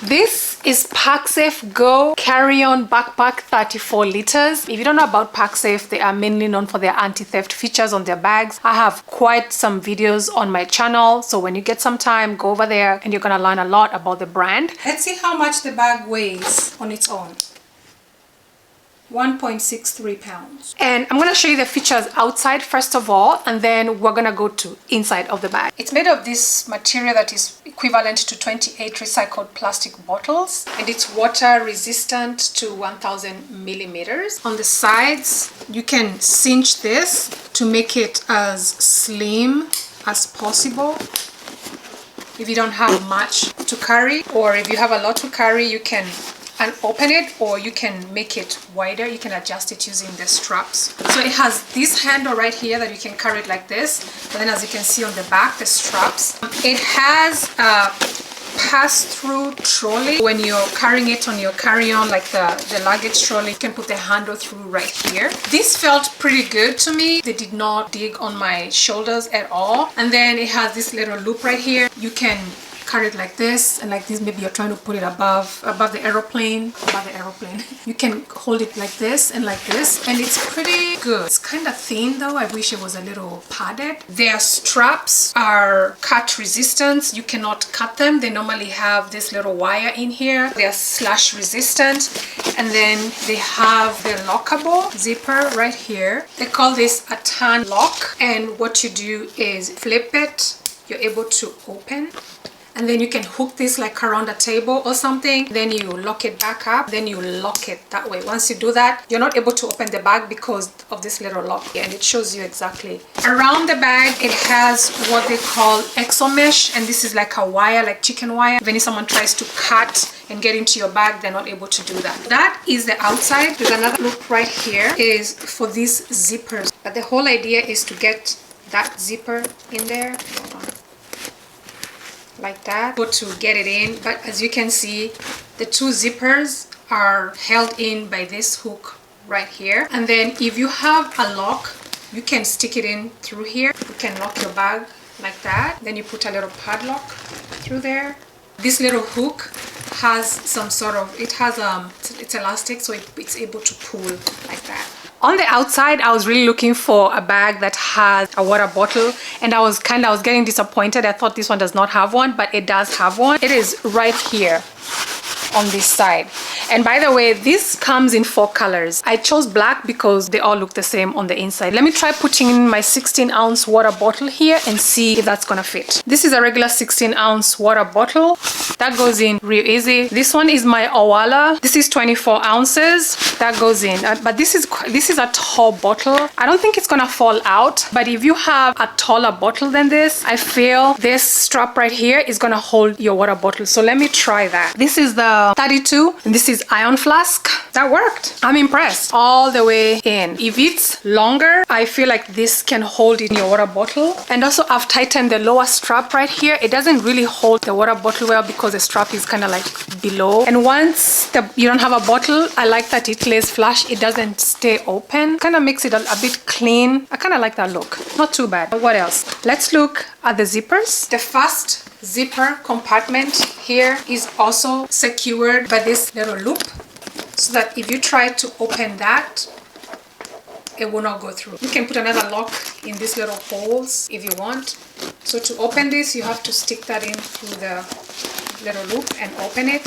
This is Pacsafe Go carry-on backpack 34 liters. If you don't know about Pacsafe, they are mainly known for their anti-theft features on their bags. I have quite some videos on my channel, so when you get some time, go over there and you're gonna learn a lot about the brand. Let's see how much the bag weighs on its own. 1.63 pounds. And I'm gonna show you the features outside first of all, and then we're gonna go to inside of the bag. It's made of this material that is equivalent to 28 recycled plastic bottles, and it's water resistant to 1000 millimeters. On the sides, you can cinch this to make it as slim as possible. If you don't have much to carry, or if you have a lot to carry, you can open it, or you can make it wider. You can adjust it using the straps. So it has this handle right here that you can carry it like this, but then as you can see on the back, the straps. It has a pass-through trolley. When you're carrying it on your carry-on, like the luggage trolley, you can put the handle through right here. This felt pretty good to me. They did not dig on my shoulders at all. And then it has this little loop right here. You can carry it like this and like this. Maybe you're trying to put it above the aeroplane. You can hold it like this and like this, and it's pretty good. It's kind of thin though. I wish it was a little padded. Their straps are cut resistant. You cannot cut them. They normally have this little wire in here. They are slash resistant, and then they have the lockable zipper right here. They call this a turn lock, and what you do is flip it. You're able to open, and then you can hook this like around a table or something. Then you lock it back up, then you lock it that way. Once you do that, you're not able to open the bag because of this little lock here, and it shows you exactly. Around the bag, it has what they call exo mesh, and this is like a wire, like chicken wire. If someone tries to cut and get into your bag, they're not able to do that. That is the outside. There's another loop right here is for these zippers, but the whole idea is to get that zipper in there. Hold on. Like that, to get it in. But as you can see, the two zippers are held in by this hook right here, and then if you have a lock, you can stick it in through here. You can lock your bag like that, then you put a little padlock through there. This little hook has some sort of, it's elastic, so it's able to pull like that. On the outside, I was really looking for a bag that has a water bottle, and I was getting disappointed. I thought this one does not have one, but it does have one. It is right here on this side. And by the way, this comes in 4 colors. I chose black because they all look the same on the inside. Let me try putting in my 16-ounce water bottle here and see if that's gonna fit. This is a regular 16-ounce water bottle. That goes in real easy. This one is my Owala. This is 24 ounces. That goes in. But this is a tall bottle. I don't think it's gonna fall out, but if you have a taller bottle than this, I feel this strap right here is gonna hold your water bottle. So let me try that. This is the 32, and this is iron flask. That worked. I'm impressed. All the way in. If it's longer, I feel like this can hold in your water bottle. And also I've tightened the lower strap right here. It doesn't really hold the water bottle well because the strap is kind of like below. And once you don't have a bottle, I like that it lays flush. It doesn't stay open. Kind of makes it a bit clean. I kind of like that look. Not too bad. What else? Let's look at the zippers. The first zipper compartment here is also secured by this little loop, so that if you try to open that, it will not go through. You can put another lock in these little holes if you want. So to open this, you have to stick that in through the little loop and open it.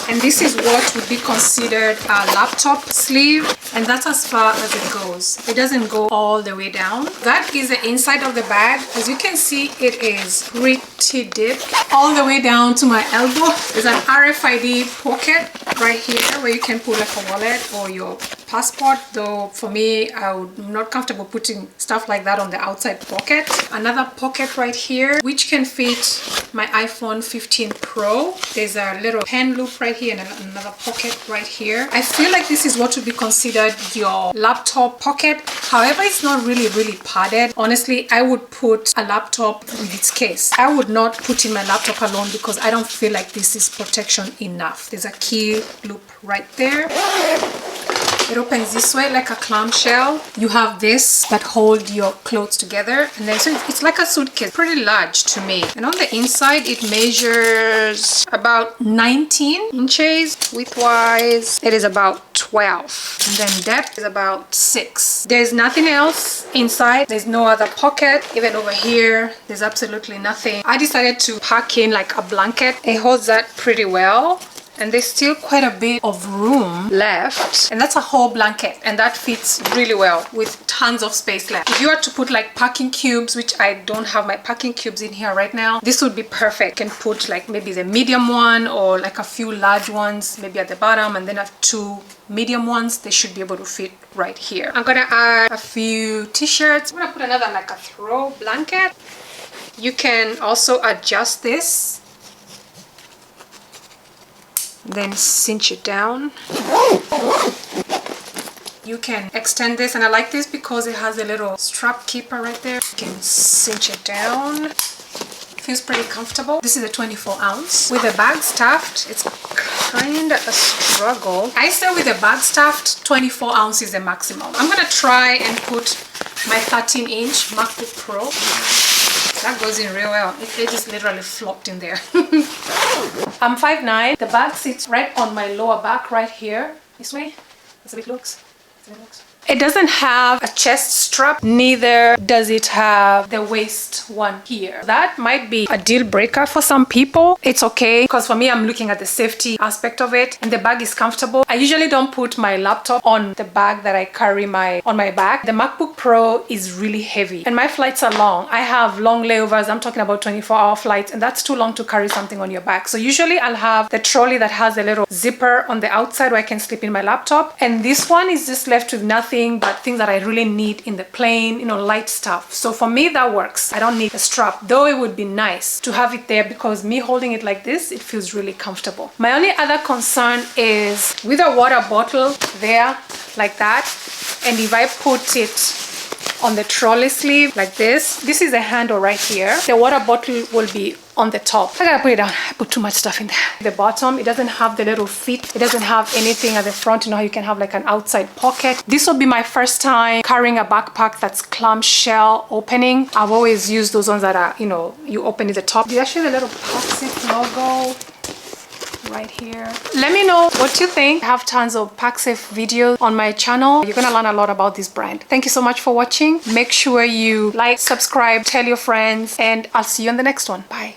And this is what would be considered a laptop sleeve, and that's as far as it goes. It doesn't go all the way down. That is the inside of the bag. As you can see, it is pretty deep, all the way down to my elbow. There's an RFID pocket right here where you can put like a wallet or your passport, though for me, I'm not comfortable putting stuff like that on the outside pocket. Another pocket right here which can fit my iPhone 15 Pro. There's a little pen loop right here and another pocket right here. I feel like this is what would be considered your laptop pocket. However, it's not really padded. Honestly, I would put a laptop with its case. I would not put in my laptop alone because I don't feel like this is protection enough. There's a key loop right there. It opens this way like a clamshell. You have this that hold your clothes together, and then so it's like a suitcase, pretty large to me. And on the inside it measures about 19 inches. Widthwise it is about 12, and then depth is about 6. There's nothing else inside. There's no other pocket. Even over here there's absolutely nothing. I decided to pack in like a blanket. It holds that pretty well, and there's still quite a bit of room left, and that's a whole blanket, and that fits really well with tons of space left. If you were to put like packing cubes, which I don't have my packing cubes in here right now, this would be perfect. You can put like maybe the medium one or like a few large ones maybe at the bottom, and then have 2 medium ones. They should be able to fit right here. I'm gonna add a few t-shirts. I'm gonna put another like a throw blanket. You can also adjust this, then cinch it down. You can extend this, and I like this because it has a little strap keeper right there. You can cinch it down. Feels pretty comfortable. This is a 24 ounce. With the bag stuffed, it's kind of a struggle. I say with the bag stuffed, 24 ounce is the maximum. I'm gonna try and put my 13-inch MacBook Pro. That goes in real well. It just literally flopped in there. I'm 5'9". The bag sits right on my lower back right here. This way. That's how it looks. It doesn't have a chest strap, neither does it have the waist one here. That might be a deal breaker for some people. It's okay, because for me, I'm looking at the safety aspect of it, and the bag is comfortable. I usually don't put my laptop on the bag that I carry on my back. The MacBook Pro is really heavy, and my flights are long. I have long layovers. I'm talking about 24-hour flights, and that's too long to carry something on your back. So usually I'll have the trolley that has a little zipper on the outside where I can slip in my laptop, and this one is just left with nothing but things that I really need in the plane, you know, light stuff. So for me, that works. I don't need a strap, though it would be nice to have it there, because me holding it like this, it feels really comfortable. My only other concern is with a water bottle there like that, and if I put it on the trolley sleeve like this is a handle right here. The water bottle will be on the top. I gotta put it down. I put too much stuff in there. The bottom, it doesn't have the little feet. It doesn't have anything at the front. You know how you can have like an outside pocket. This will be my first time carrying a backpack that's clamshell opening. I've always used those ones that are, you know, you open at the top. You actually have a little Pacsafe logo right here. Let me know what you think. I have tons of Pacsafe videos on my channel. You're gonna learn a lot about this brand. Thank you so much for watching. Make sure you like, subscribe, tell your friends, and I'll see you on the next one. Bye.